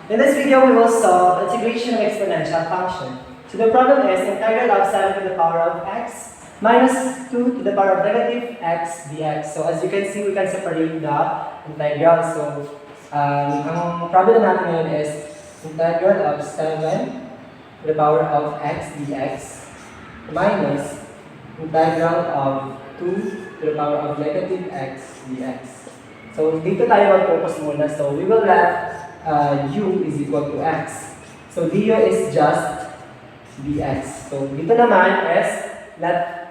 In this video, we will solve integration of exponential function. So the problem is integral of 7 to the power of x minus 2 to the power of negative x dx. So as you can see, we can separate the integral. So ang problem natin ngayon is integral of 7 to the power of x dx minus integral of 2 to the power of negative x dx. So dito tayo mag-focus muna. So we will let u is equal to x. So du is just dx. So dito naman is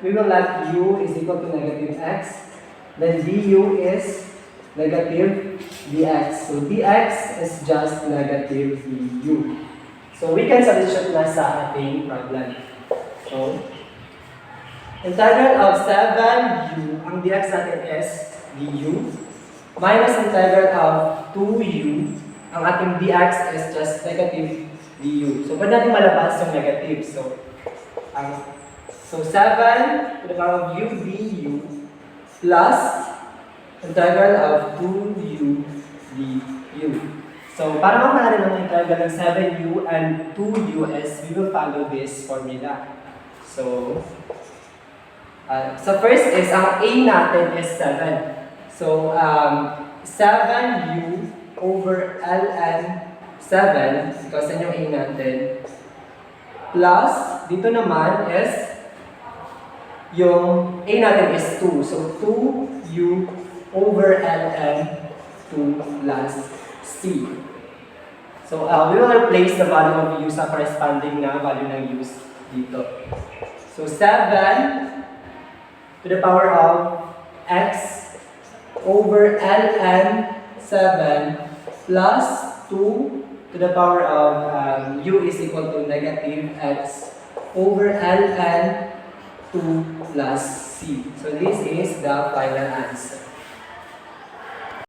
we will let u is equal to negative x. Then du is negative dx. So dx is just negative du. So we can substitute na sa ating problem. So integral of 7u, ang dx natin is du, minus integral of 2u, ang ating dx is just negative du. So, pwede natin malabas yung negative. So, 7 to the power of u du plus integral of 2u du. So, para makuha ng integral ng 7u and 2u is, we will follow this formula. So, first is, ang a natin is 7. So, 7u over ln 7, because yan yung a natin, plus, dito naman is, yung a natin is 2. So, 2u over ln 2 plus c. So, we will replace the value of u sa corresponding na value ng u dito. So, 7 to the power of x over ln 7 plus 2 to the power of u is equal to negative x over ln 2 plus c. So this is the final answer.